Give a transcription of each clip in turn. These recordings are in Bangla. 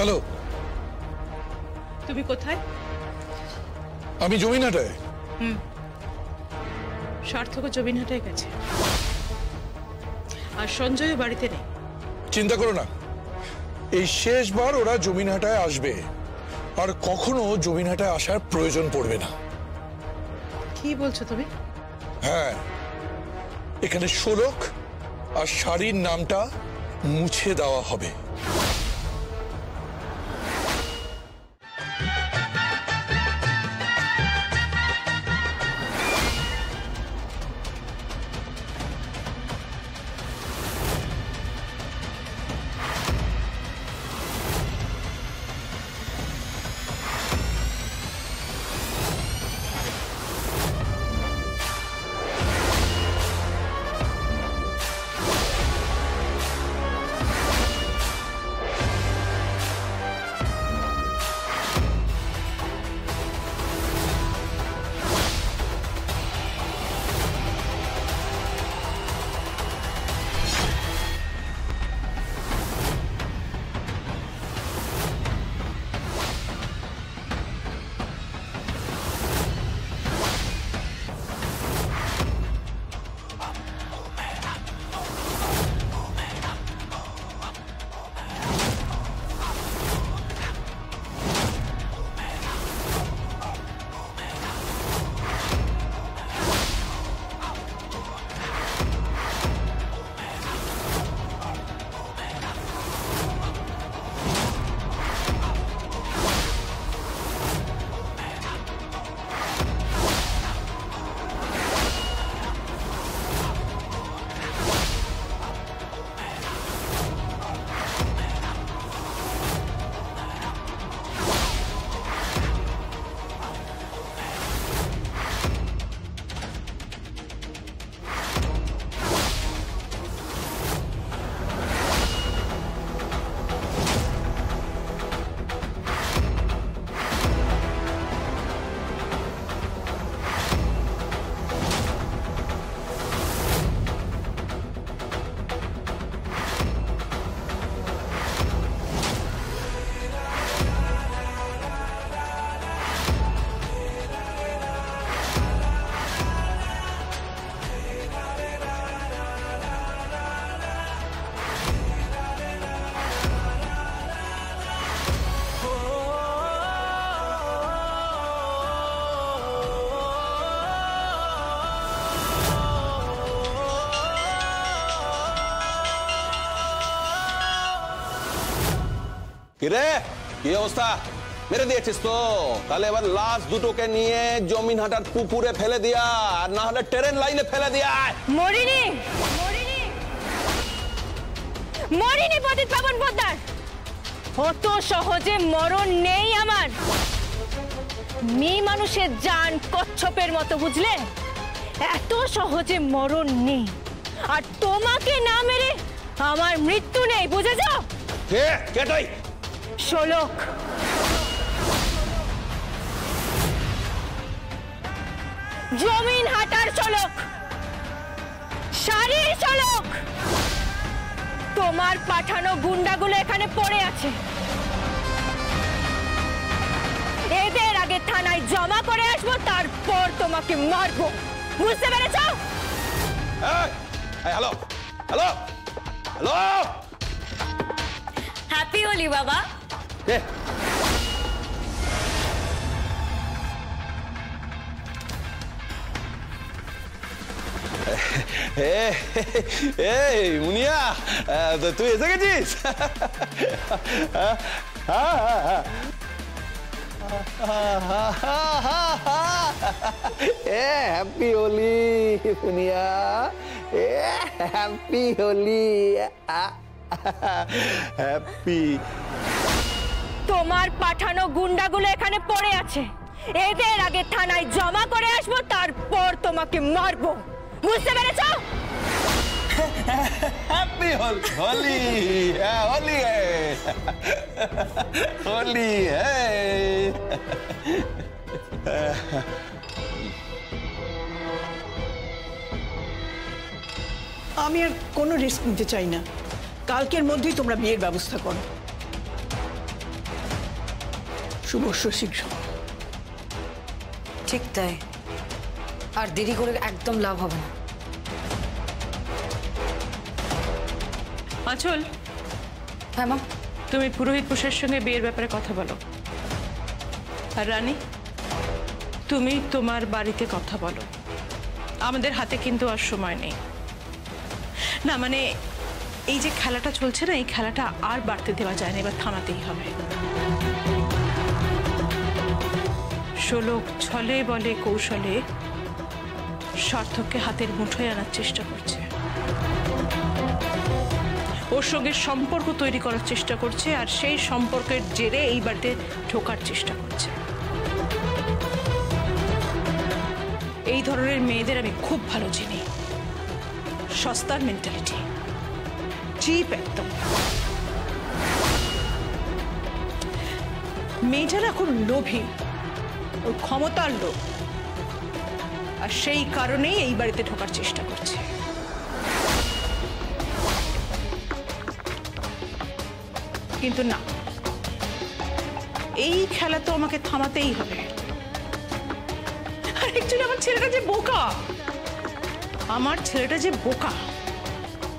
হ্যালো, তুমি কোথায়? আমি জমিনহাটায়। সার্থক জমিনহাটায় গেছে, আর সঞ্জয় বাড়িতে নেই। চিন্তা করো না, এই শেষবার ওরা জমিনহাটায় আসবে, আর কখনো জমিনহাটায় আসার প্রয়োজন পড়বে না। কি বলছো তুমি? হ্যাঁ, এখানে শোলক আর শাড়ির নামটা মুছে দেওয়া হবে। কিরে, কি অবস্থা? মেরে দিয়েছিস তো? তাহলে এবার লাশ দুটোকে নিয়ে জমিনহাটার পুকুরে ফেলে দিয়া, আর না হলে ট্রেন লাইনে ফেলে দিয়া। মরিনি মরিনি মরিনি পতিত পাবন পোদ্দার, অত সহজে মরণ নেই আমার। মেয়ে মানুষের জান কচ্ছপের মতো, বুঝলে? এত সহজে মরণ নেই, আর তোমাকে না মেরে আমার মৃত্যু নেই, বুঝেছ? কে কে তুই? শোলক। জমিনহাটার শোলক, শাড়ির শোলক। তোমার পাঠানো গুন্ডাগুলো এখানে পড়ে আছে, এদের আগে থানায় জমা করে আসবো, তারপর তোমাকে মারবো, বুঝতে পেরেছ? Hello hello hello, happy Holi বাবা। কে? এই মুনিয়া, তুই এসে গেছিস? Happy Holi Muniya, happy Holi, happy. তোমার পাঠানো গুন্ডাগুলো এখানে পড়ে আছে, এদের আগে থানায় জমা করে আসবো, তারপর তোমাকে মারবো, বুঝতে পেরেছ? হ্যাপি হোলি, হোলি হোলি। আমি আর কোনো রিস্ক নিতে চাই না, কালকের মধ্যেই তোমরা বিয়ের ব্যবস্থা করো। শুভস্য শীঘ্র। ঠিক তাই, আর দেরি করে একদম লাভ হবে না। আঁচল, হ্যাঁ মা। তুমি পুরোহিত পুষের সঙ্গে বিয়ের ব্যাপারে কথা বলো। আর রানী, তুমি তোমার বাড়িতে কথা বলো। আমাদের হাতে কিন্তু আর সময় নেই। না মানে এই যে খেলাটা চলছে না, এই খেলাটা আর বাড়তে দেওয়া যায় না, এবার থামাতেই হবে। শোলক ছলে বলে কৌশলে সার্থককে হাতের মুঠোয় আনার চেষ্টা করছে, ওর সঙ্গে সম্পর্ক তৈরি করার চেষ্টা করছে, আর সেই সম্পর্কের জেরে এই বাড়িতে ঢোকার চেষ্টা করছে। এই ধরনের মেয়েদের আমি খুব ভালো চিনি। সস্তার মেন্টালিটি, চিপ একদম। মেয়েটার এখন লোভী, ওর ক্ষমতার লোভ, আর সেই কারণেই এই বাড়িতে ঢোকার চেষ্টা করছে। কিন্তু না, এই খেলা তো আমাকে থামাতেই হবে। আর একচুয়ালি আমার ছেলেটা যে বোকা, আমার ছেলেটা যে বোকা,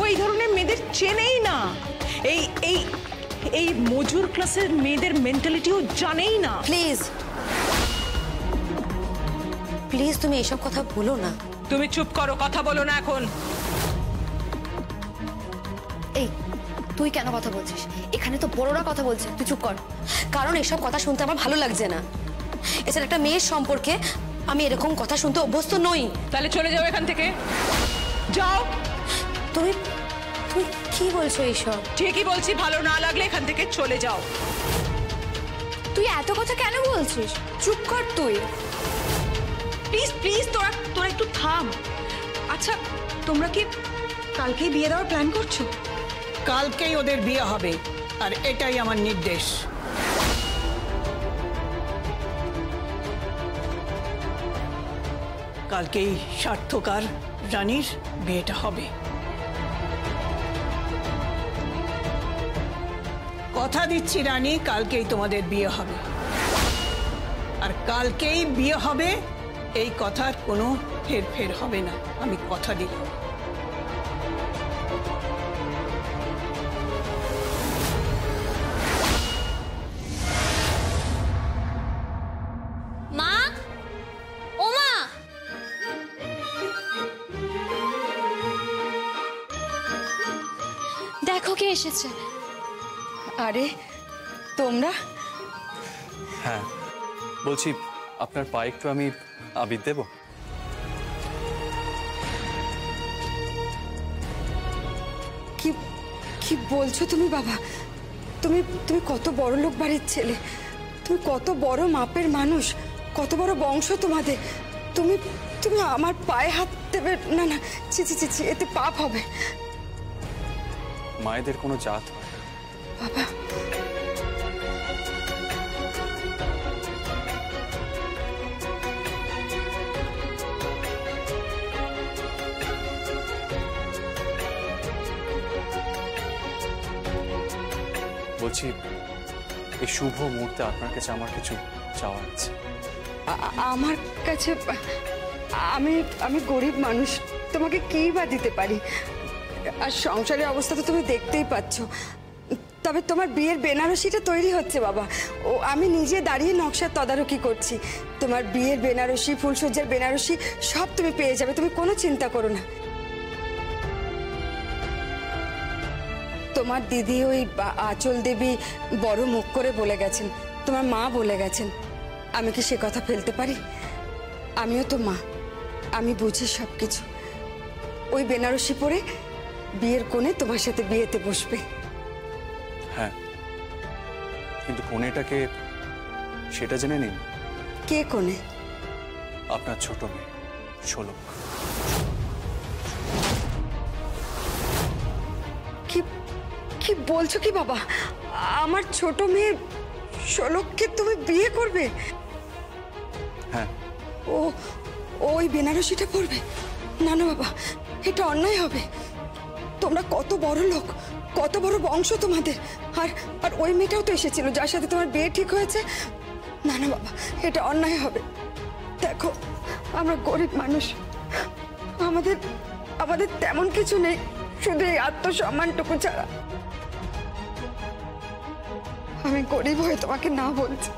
ওই ধরনের মেয়েদের চেনেই না। এই এই এই মজুর ক্লাসের মেয়েদের মেন্টালিটিও জানেই না। প্লিজ প্লিজ তুমি এসব কথা বলো না। তুমি চুপ করো, কথা বলো না এখন। এই তুই কেন কথা বলছিস? এখানে তো বড়রা কথা বলছে, তুই চুপ কর। কারণ এসব কথা শুনতে আমার ভালো লাগছে না। এছাড়া একটা মেয়ের সম্পর্কে আমি এরকম কথা শুনতে অভ্যস্ত নই। তাহলে চলে যাও এখান থেকে, যাও। তুমি তুমি কি বলছো এইসব? ঠিকই বলছি, ভালো না লাগলে এখান থেকে চলে যাও। তুই এত কথা কেন বলছিস? চুপ কর তুই। প্লিজ প্লিজ, তোরা একটু থাম। আচ্ছা, তোমরা কি কালকেই বিয়ে দেওয়ার প্ল্যান করছো? কালকেই ওদের বিয়ে হবে, আর এটাই আমার নির্দেশ। কালকেই সার্থক আর রানীর বিয়েটা হবে। কথা দিচ্ছি রানী, কালকেই তোমাদের বিয়ে হবে, আর কালকেই বিয়ে হবে, এই কথার কোনো হেরফের হবে না, আমি কথা দিলাম। মা, ও মা, দেখো কে এসেছে। আরে তোমরা? হ্যাঁ, বলছি আপনার পায়ে একটু আমি আবির দেব? কি কি বলছো তুমি বাবা? তুমি তুমি কত বড় লোক বাড়ির ছেলে, তুমি কত বড় মাপের মানুষ, কত বড় বংশ তোমাদের। তুমি তুমি আমার পায়ে হাত দেবে? না না, ছি ছি ছি ছি, এতে পাপ হবে। মায়েদের কোনো জাত হয় বাবা। বলছি এই শুভ মুহূর্তে আপনার কাছে আমার কিছু চাওয়ার আছে। আমার কাছে? আমি আমি গরিব মানুষ, তোমাকে কি বা দিতে পারি? আর সংসারের অবস্থা তো তুমি দেখতেই পাচ্ছ। তবে তোমার বিয়ের বেনারসিটা তৈরি হচ্ছে বাবা, ও আমি নিজে দাঁড়িয়ে নকশার তদারকি করছি। তোমার বিয়ের বেনারসি, ফুলসজ্জার বেনারসি সব তুমি পেয়ে যাবে, তুমি কোনো চিন্তা করো না। তোমার দিদি ওই আঁচল দেবী বড় মুখ করে বলে গেছেন, তোমার মা বলে গেছেন। আমি কি সে কথা ফেলতে পারি? আমিও তো মা, আমি বুঝি সব কিছু। ওই বেনারসি পরে বিয়ের কোণে তোমার সাথে বিয়েতে বসবে। হ্যাঁ, কিন্তু কোণেটাকে সেটা জেনে নিন। কে কোণে? আপনার ছোট মেয়ে শোলক। কি কি বলছো কি বাবা? আমার ছোট মেয়ে শোলককে তুমি বিয়ে করবে? হ্যাঁ। ও ওই বেনারসিটা পরবে? না না বাবা, এটা অন্যায় হবে। তোমরা কত বড় লোক, কত বড় বংশ তোমাদের। আর আর ওই মেয়েটাও তো এসেছিল যার সাথে তোমার বিয়ে ঠিক হয়েছে। না না বাবা, এটা অন্যায় হবে। দেখো, আমরা গরিব মানুষ, আমাদের আমাদের তেমন কিছু নেই, শুধু এই আত্মসম্মানটুকু ছাড়া। আমি গরিব হয়ে তোমাকে না বলছি,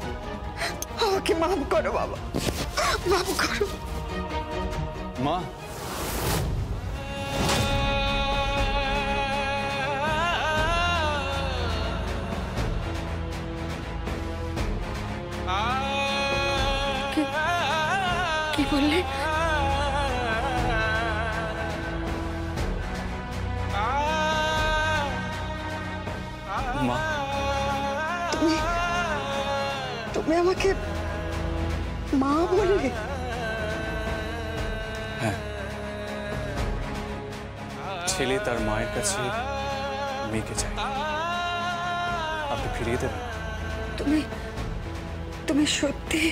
আমাকে মাফ করো বাবা, মাফ করো। মা, কি বললে? মা, তুমি আমাকে মা বললে? হ্যাঁ, ছেলে তার মায়ের কাছে মেয়েকে চায়, আপনি ফিরিয়ে দেবেন? তুমি তুমি সত্যি?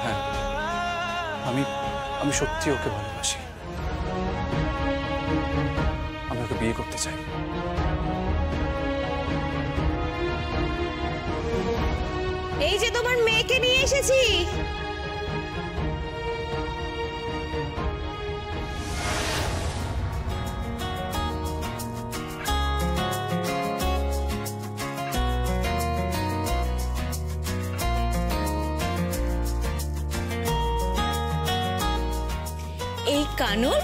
হ্যাঁ, আমি সত্যি ওকে ভালোবাসি, আমি ওকে বিয়ে করতে চাই। এই যে তোমার মেয়েকে নিয়ে এসেছি। এই কানুন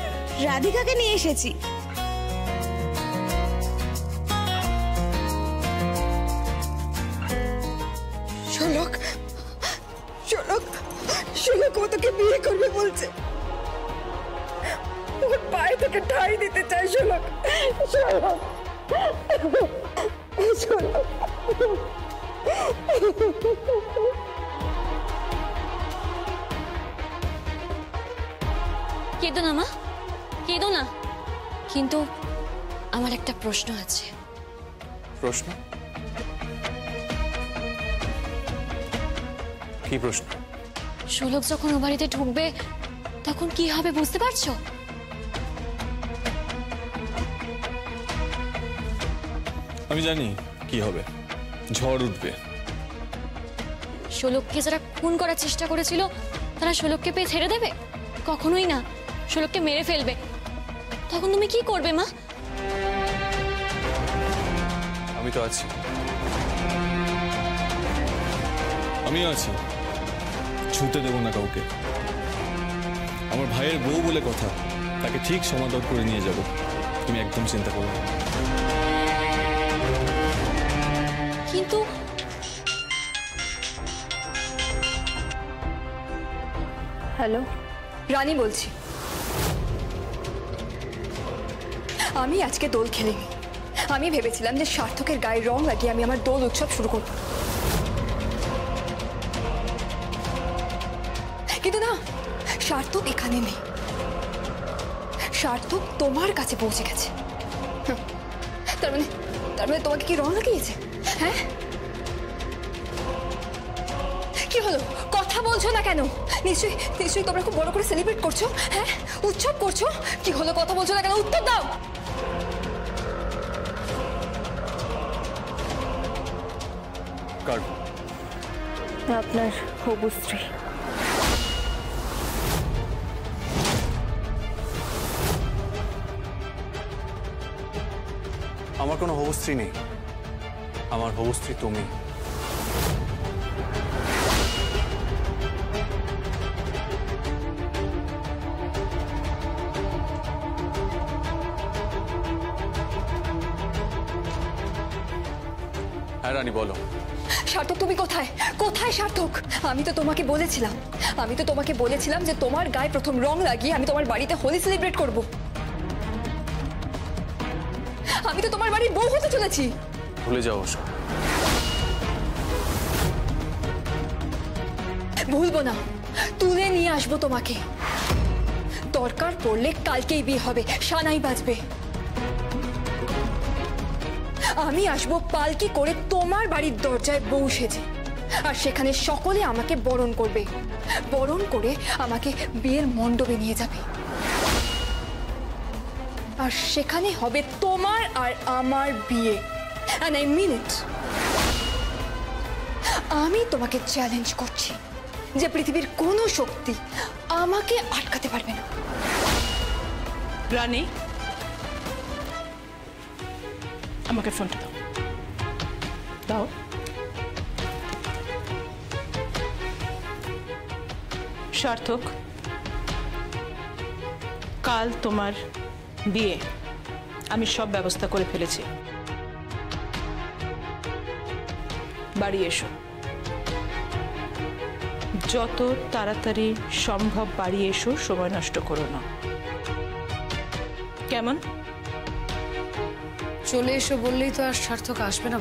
রাধিকাকে নিয়ে এসেছি। শোলক, শোলক, শোলক ও তোকে বিয়ে করবে বলছে, ওর পায়ে থেকে ঠাই দিতে চাই। শোলক, শোলক, শোলক। কেঁদো না মা, কেঁদো না। কিন্তু আমার একটা প্রশ্ন আছে। প্রশ্ন? কি প্রশ্ন? শোলক যখন ও বাড়িতে ঢুকবে তখন কি হবে বুঝতে পারছো? আমি জানি কি হবে, ঝড় উঠবে। শোলককে যারা খুন করার চেষ্টা করেছিল তারা শোলককে পেয়ে ছেড়ে দেবে? কখনোই না, শোলককে মেরে ফেলবে। তখন তুমি কি করবে মা? আমি তো আছি। আমিও আছি, ছুতে দেবো না কাউকে। আমার ভাইয়ের বউ বলে কথা, তাকে ঠিক সমাদর করে নিয়ে যাব, তুমি একদম চিন্তা করো না। কিন্তু হ্যালো, রানী বলছি। আমি আজকে দোল খেলিনি। আমি ভেবেছিলাম যে সার্থকের গায়ে রং লাগিয়ে আমি আমার দোল উৎসব শুরু করব, কিন্তু না, সার্থক এখানে নেই। সার্থক তোমার কাছে পৌঁছে গেছে। তার মানে তোমাকে কি রং লাগিয়েছে? হ্যাঁ, কি হলো? কথা বলছো না কেন? নিশ্চয়ই তোমরা খুব বড় করে সেলিব্রেট করছো, হ্যাঁ, উৎসব করছো। কি হলো, কথা বলছো না কেন? উত্তর দাও। কার? আপনার হবু স্ত্রী। আমার কোনো হবু স্ত্রী নেই, আমার হবু স্ত্রী তুমি। হ্যাঁ রানী, বলো। সার্থক তুমি কোথায়? কোথায় সার্থক? আমি তো তোমাকে বলেছিলাম যে তোমার গায়ে প্রথম রং লাগিয়ে আমি তোমার বাড়িতে হোলি সেলিব্রেট করব। আমি তো তোমার বাড়ির বউ হতে চলেছি। ভুলে যাও ওসব। ভুলবো না, তুলে নিয়ে আসবো তোমাকে। দরকার পড়লে কালকেই বিয়ে হবে, সানাই বাজবে। আমি আসবো পালকি করে তোমার বাড়ির দরজায় বউ সেজে, আর সেখানে সকলে আমাকে বরণ করবে, বরণ করে আমাকে বিয়ের মণ্ডপে নিয়ে যাবে। আর সেখানে হবে তোমার আর আমার বিয়ে। And I mean it. আমি তোমাকে চ্যালেঞ্জ করছি যে পৃথিবীর কোনো শক্তি আমাকে আটকাতে পারবে না। রানী, আমাকে ফোনটা দাও। দাও। সার্থক, কাল তোমার বিয়ে, আমি সব ব্যবস্থা করে ফেলেছি। বাড়ি এসো, যত তাড়াতাড়ি সম্ভব বাড়ি এসো, সময় নষ্ট করো না। কেমন? চলে এসো বললেই তো আর সার্থক আসবে না।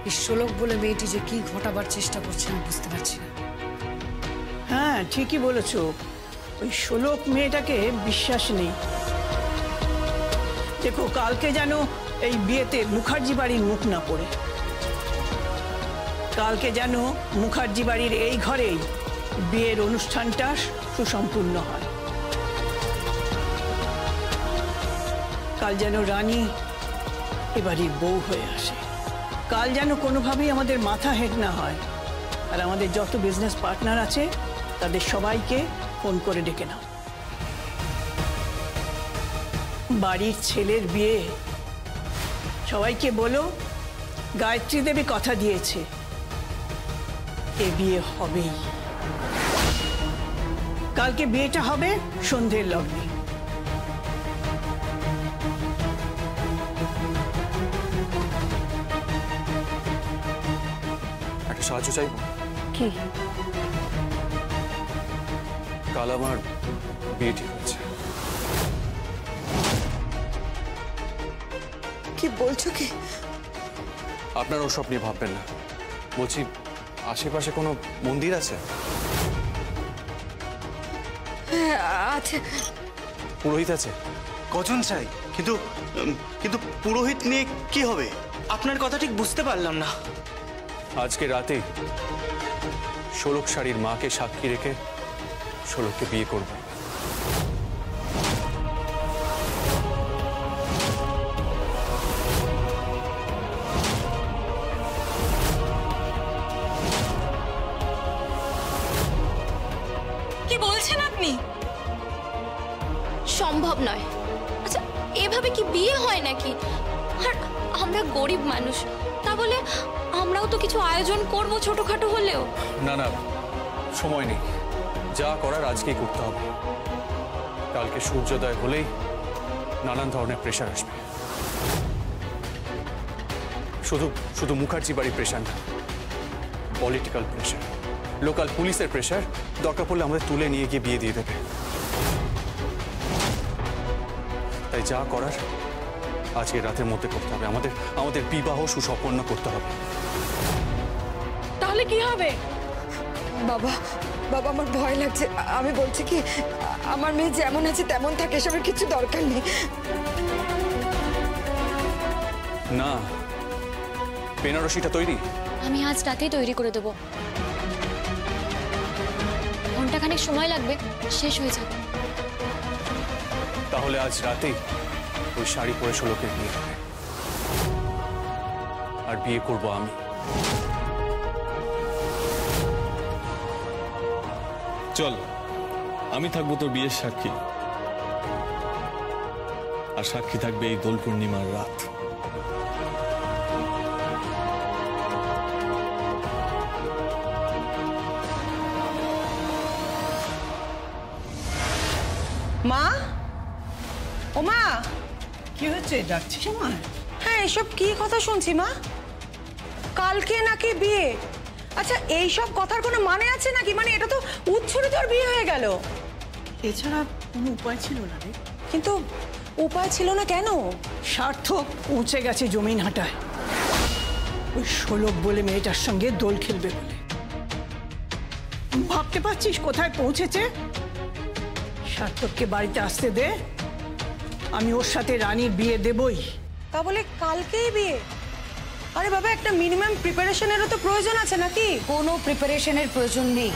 এই শোলক বলে মেয়েটি যে কি ঘটাবার চেষ্টা করছে আমি বুঝতে পারছি না। হ্যাঁ, ঠিকই বলেছ। ওই শোলক মেয়েটাকে বিশ্বাস নেই। দেখো, কালকে যেন এই বিয়েতে মুখার্জি বাড়ির মুখ না পড়ে। কালকে যেন মুখার্জি বাড়ির এই ঘরেই বিয়ের অনুষ্ঠানটা সুসম্পূর্ণ হয়। কাল যেন রানী এবাড়ির বউ হয়ে আসে। কাল যেন কোনোভাবেই আমাদের মাথা হেট না হয়। আর আমাদের যত বিজনেস পার্টনার আছে তাদের সবাইকে ফোন করে ডেকে নাও। বাড়ির ছেলের বিয়ে, সবাইকে বলো গায়ত্রী দেবী কথা দিয়েছে এ বিয়ে হবেই। কালকে বিয়েটা হবে সন্ধ্যের লগ্নে। একটা সাহায্য চাইবো। কি? কাল আমার বিয়ে ঠিক হচ্ছে। কি বলছো কি? আপনার ওসব নিয়ে ভাববেন না। বলছি, আশেপাশে কোনো মন্দির আছে? হ্যাঁ আছে। পুরোহিত আছে? কজন চাই, কিন্তু কিন্তু পুরোহিত নিয়ে কি হবে? আপনার কথা ঠিক বুঝতে পারলাম না। আজকে রাতেই শোলক শাড়ির মাকে সাক্ষী রেখে শোলককে বিয়ে করব। কি বলছেন আপনি? সম্ভব নয়। আচ্ছা, এভাবে কি বিয়ে হয় নাকি? আর আমরা গরিব মানুষ, তা বলে আমরাও তো কিছু আয়োজন করব ছোটখাটো হলেও। না না, সময় নেই। যা করার আজকেই করতে হবে। কালকে সূর্যোদয় হলেই নানান ধরনের প্রেশার আসবে। শুধু শুধু মুখার্জি বাড়ির প্রেশার না, পলিটিক্যাল প্রেশার, লোকাল পুলিশের প্রেশার। দরকার পড়লে আমাদের তুলে নিয়ে গিয়ে বিয়ে দিয়ে দেবে। তাই যা করার আজকে রাতের মধ্যে করতে হবে। আমাদের আমাদের বিবাহ সুসম্পন্ন করতে হবে। তাহলে কি হবে? বাবা বাবা, আমার ভয় লাগছে। আমি বলছি কি, আমার মেয়ে যেমন আছে তেমন থাকে, এসবের কিছু দরকার নেই। না, বেনারসিটা তৈরি? আমি আজ রাতেই তৈরি করে দেবো। ঘন্টাখানেক সময় লাগবে, শেষ হয়ে যাবে। তাহলে আজ রাতেই ওই শাড়ি পরে শোলকে বিয়ে হবে, আর বিয়ে করব আমি। চল, আমি থাকবো তোর বিয়ের সাক্ষী, আর সাক্ষী থাকবে এই দোল পূর্ণিমার রাত। মা, ও মা, কি হচ্ছে? ডাকছিস আমার? হ্যাঁ, এসব কি কথা শুনছি মা? কালকে নাকি বিয়ে? আচ্ছা, এইসব কথার কোনো মানে আছে নাকি? মানে এটা তো উচ্ছ্বরিত তোর বিয়ে হয়ে গেল। এছাড়া কোনো উপায় ছিল না রে। কিন্তু উপায় ছিল না কেন? সার্থক পৌঁছে গেছে জমিন হাটায় ওই শোলক বলে মেয়েটার সঙ্গে দোল খেলবে বলে। ভাবতে পারছিস কোথায় পৌঁছেছে? সার্থককে বাড়িতে আসতে দে, আমি ওর সাথে রানীর বিয়ে দেবই। তা বলে কালকেই বিয়ে? আরে বাবা, একটা মিনিমাম প্রিপারেশনেরও তো প্রয়োজন আছে নাকি? কোনো প্রিপারেশনের প্রয়োজন নেই।